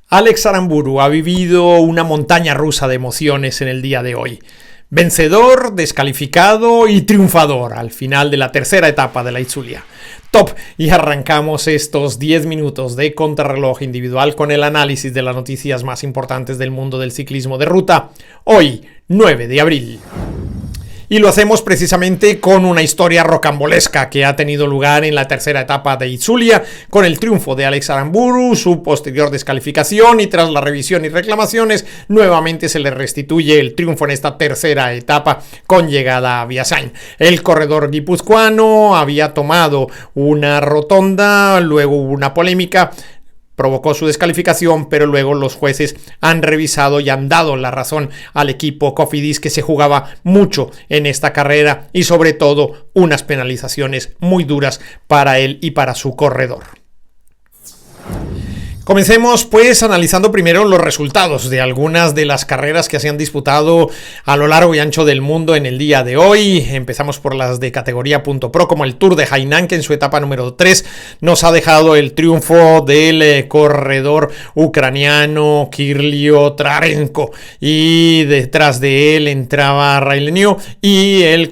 Alex Aramburu ha vivido una montaña rusa de emociones en el día de hoy. Vencedor, descalificado y triunfador al final de la tercera etapa de la Itzulia. Top, y arrancamos estos 10 minutos de contrarreloj individual con el análisis de las noticias más importantes del mundo del ciclismo de ruta. Hoy, 9 de abril. Y lo hacemos precisamente con una historia rocambolesca que ha tenido lugar en la tercera etapa de Itzulia, con el triunfo de Alex Aramburu, su posterior descalificación y tras la revisión y reclamaciones, nuevamente se le restituye el triunfo en esta tercera etapa con llegada a Biasain. El corredor guipuzcoano había tomado una rotonda, luego hubo una polémica, provocó su descalificación, pero luego los jueces han revisado y han dado la razón al equipo Cofidis, que se jugaba mucho en esta carrera y sobre todo unas penalizaciones muy duras para él y para su corredor. Comencemos pues analizando primero los resultados de algunas de las carreras que se han disputado a lo largo y ancho del mundo en el día de hoy. Empezamos por las de categoría .pro, como el Tour de Hainan, que en su etapa número 3 nos ha dejado el triunfo del corredor ucraniano Kirlio Trarenko, y detrás de él entraba Raileniu y el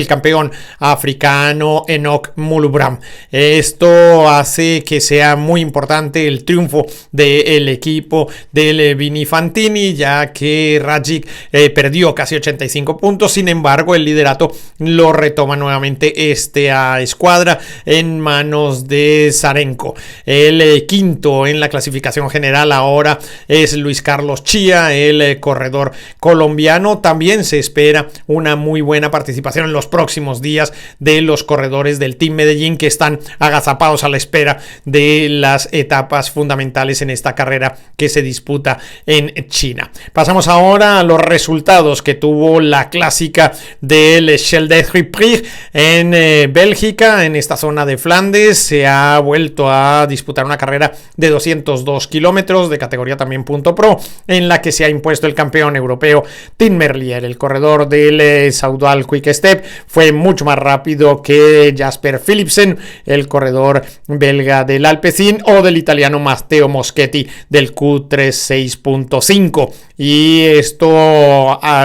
campeón africano Enoch Mulubram. Esto hace que sea muy importante el triunfo del equipo del Vini Fantini, ya que Rajic perdió casi 85 puntos. Sin embargo, el liderato lo retoma nuevamente esta escuadra en manos de Zarenko. El quinto en la clasificación general ahora es Luis Carlos Chia, el corredor colombiano. También se espera una muy buena participación en los próximos días de los corredores del Team Medellín, que están agazapados a la espera de las etapas fundamentales en esta carrera que se disputa en China. Pasamos ahora a los resultados que tuvo la clásica del Shell de Prix en Bélgica, en esta zona de Flandes. Se ha vuelto a disputar una carrera de 202 kilómetros de categoría también .pro, en la que se ha impuesto el campeón europeo Tim Merlier. El corredor del Saudal Quick Step fue mucho más rápido que Jasper Philipsen, el corredor belga del Alpecin, o del italiano Matteo Moschetti del Q3 6.5, y esto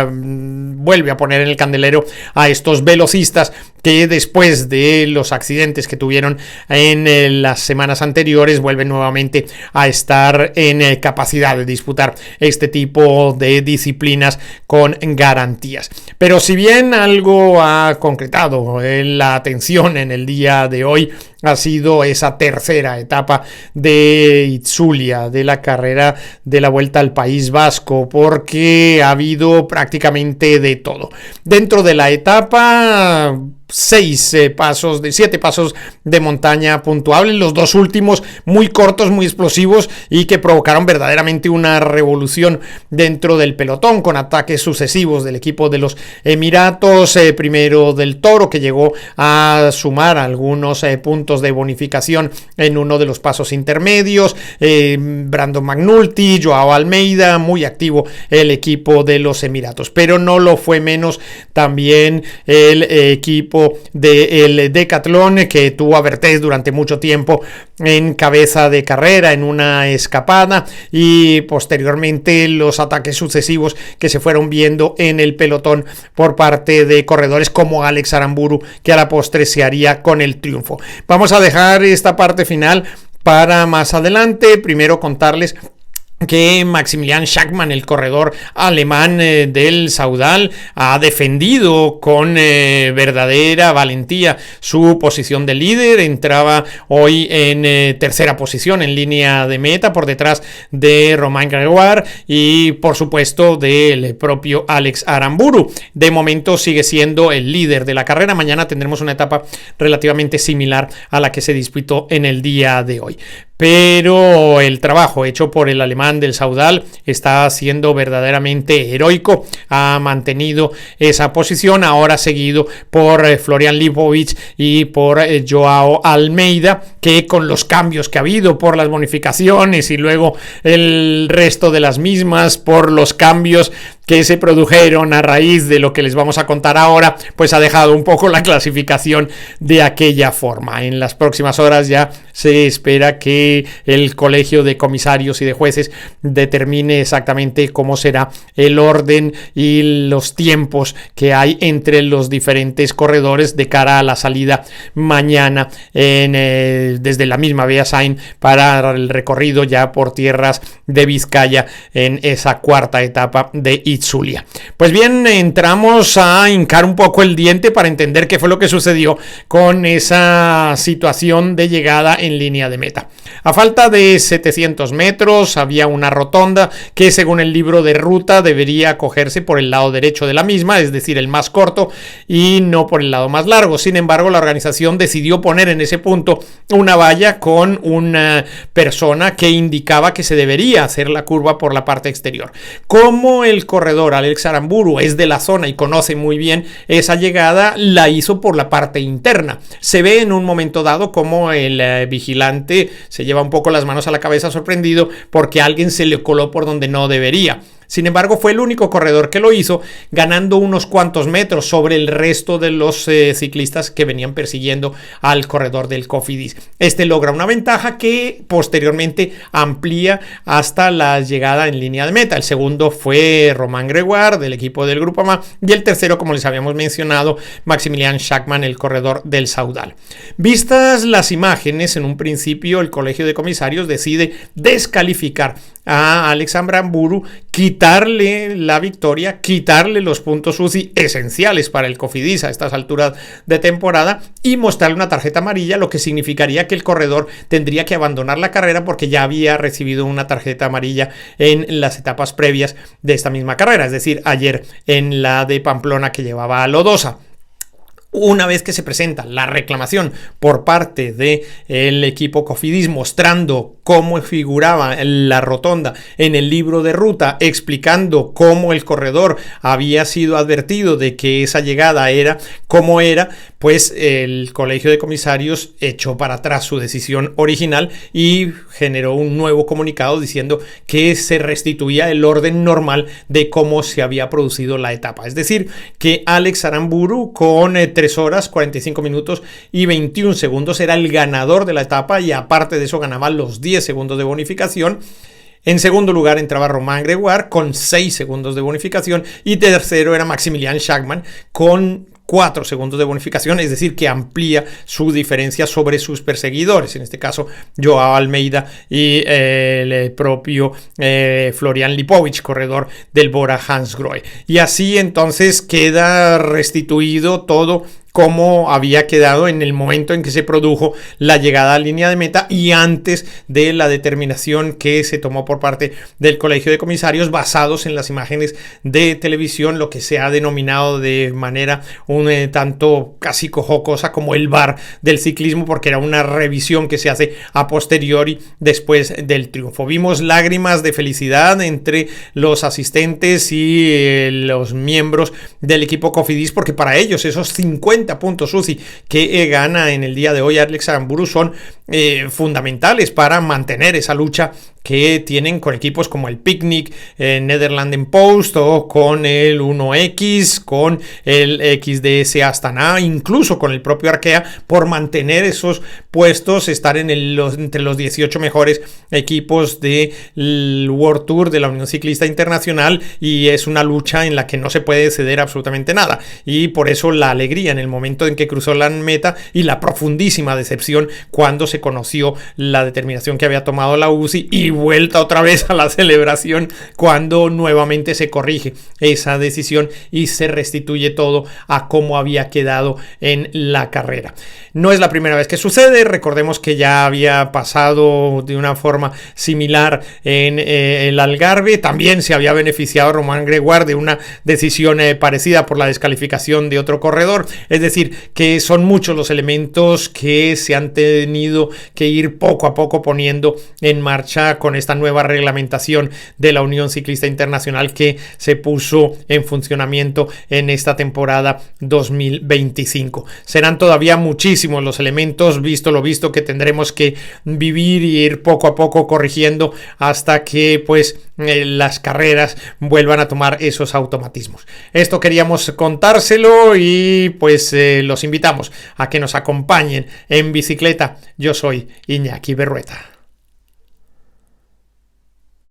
vuelve a poner en el candelero a estos velocistas que después de los accidentes que tuvieron en las semanas anteriores vuelven nuevamente a estar en capacidad de disputar este tipo de disciplinas con garantías. Pero si bien algo ha concretado la atención en el día de hoy, ha sido esa tercera etapa de Itzulia, de la carrera de la Vuelta al País Vasco, porque ha habido prácticamente de todo. Dentro de la etapa, 7 pasos de montaña puntuables, los dos últimos muy cortos, muy explosivos y que provocaron verdaderamente una revolución dentro del pelotón, con ataques sucesivos del equipo de los Emiratos, primero del Toro, que llegó a sumar algunos puntos de bonificación en uno de los pasos intermedios, Brandon McNulty, Joao Almeida, muy activo el equipo de los Emiratos, pero no lo fue menos también el equipo del Decathlon, que tuvo a Bertés durante mucho tiempo en cabeza de carrera en una escapada, y posteriormente los ataques sucesivos que se fueron viendo en el pelotón por parte de corredores como Alex Aramburu, que a la postre se haría con el triunfo. Vamos a dejar esta parte final para más adelante. Primero contarles que Maximilian Schachmann, el corredor alemán del Saudal, ha defendido con verdadera valentía su posición de líder. Entraba hoy en tercera posición en línea de meta, por detrás de Romain Gregoire y por supuesto del propio Alex Aramburu. De momento sigue siendo el líder de la carrera. Mañana tendremos una etapa relativamente similar a la que se disputó en el día de hoy. Pero el trabajo hecho por el alemán del Saudal está siendo verdaderamente heroico. Ha mantenido esa posición, ahora seguido por Florian Lipovic y por Joao Almeida, que con los cambios que ha habido por las bonificaciones y luego el resto de las mismas, por los cambios que se produjeron a raíz de lo que les vamos a contar ahora, pues ha dejado un poco la clasificación de aquella forma. En las próximas horas ya se espera que el Colegio de Comisarios y de Jueces determine exactamente cómo será el orden y los tiempos que hay entre los diferentes corredores de cara a la salida mañana desde la misma Beasain para el recorrido ya por tierras de Vizcaya en esa cuarta etapa de Itzulia. Pues bien, entramos a hincar un poco el diente para entender qué fue lo que sucedió con esa situación de llegada en línea de meta. A falta de 700 metros había una rotonda que, según el libro de ruta, debería cogerse por el lado derecho de la misma, es decir, el más corto, y no por el lado más largo. Sin embargo, la organización decidió poner en ese punto una valla con una persona que indicaba que se debería hacer la curva por la parte exterior. Como el corredor Alex Aramburu es de la zona y conoce muy bien esa llegada, la hizo por la parte interna. Se ve en un momento dado como el vigilante se lleva un poco las manos a la cabeza sorprendido porque alguien se le coló por donde no debería. Sin embargo, fue el único corredor que lo hizo, ganando unos cuantos metros sobre el resto de los ciclistas que venían persiguiendo al corredor del Cofidis. Este logra una ventaja que posteriormente amplía hasta la llegada en línea de meta. El segundo fue Romain Gregoire del equipo del Groupama y el tercero, como les habíamos mencionado, Maximilian Schachmann, el corredor del Saudal. Vistas las imágenes, en un principio el Colegio de Comisarios decide descalificar a Alex Aramburu, quitarle la victoria, quitarle los puntos UCI esenciales para el Cofidis a estas alturas de temporada y mostrarle una tarjeta amarilla, lo que significaría que el corredor tendría que abandonar la carrera porque ya había recibido una tarjeta amarilla en las etapas previas de esta misma carrera, es decir, ayer en la de Pamplona que llevaba a Lodosa. Una vez que se presenta la reclamación por parte del equipo Cofidis mostrando cómo figuraba la rotonda en el libro de ruta, explicando cómo el corredor había sido advertido de que esa llegada era como era, pues el Colegio de Comisarios echó para atrás su decisión original y generó un nuevo comunicado diciendo que se restituía el orden normal de cómo se había producido la etapa. Es decir, que Alex Aramburu con 3 horas, 45 minutos y 21 segundos era el ganador de la etapa y aparte de eso ganaba los 10 segundos de bonificación. En segundo lugar entraba Romain Gregoire con 6 segundos de bonificación y tercero era Maximilian Schachmann con 4 segundos de bonificación, es decir, que amplía su diferencia sobre sus perseguidores, en este caso Joao Almeida y el propio Florian Lipovic, corredor del Bora Hansgrohe. Y así entonces queda restituido todo como había quedado en el momento en que se produjo la llegada a línea de meta y antes de la determinación que se tomó por parte del Colegio de Comisarios basados en las imágenes de televisión, lo que se ha denominado de manera un tanto casi jocosa como el VAR del ciclismo, porque era una revisión que se hace a posteriori después del triunfo. Vimos lágrimas de felicidad entre los asistentes y los miembros del equipo Cofidis, porque para ellos esos 50 puntos UCI que gana en el día de hoy Alex Aramburu son fundamentales para mantener esa lucha que tienen con equipos como el Picnic, Nederlanden Post o con el 1X, con el XDS Astana, incluso con el propio Arkea, por mantener esos puestos, estar en entre los 18 mejores equipos del World Tour de la Unión Ciclista Internacional, y es una lucha en la que no se puede ceder absolutamente nada, y por eso la alegría en el momento en que cruzó la meta y la profundísima decepción cuando se conoció la determinación que había tomado la UCI y vuelta otra vez a la celebración cuando nuevamente se corrige esa decisión y se restituye todo a cómo había quedado en la carrera. No es la primera vez que sucede, recordemos que ya había pasado de una forma similar en el Algarve, también se había beneficiado Romain Gregoire de una decisión parecida por la descalificación de otro corredor, es decir, que son muchos los elementos que se han tenido que ir poco a poco poniendo en marcha con esta nueva reglamentación de la Unión Ciclista Internacional que se puso en funcionamiento en esta temporada 2025. Serán todavía muchísimos los elementos, visto lo visto, que tendremos que vivir y ir poco a poco corrigiendo hasta que pues las carreras vuelvan a tomar esos automatismos. Esto queríamos contárselo y pues los invitamos a que nos acompañen en bicicleta. Yo soy Iñaki Berrueta.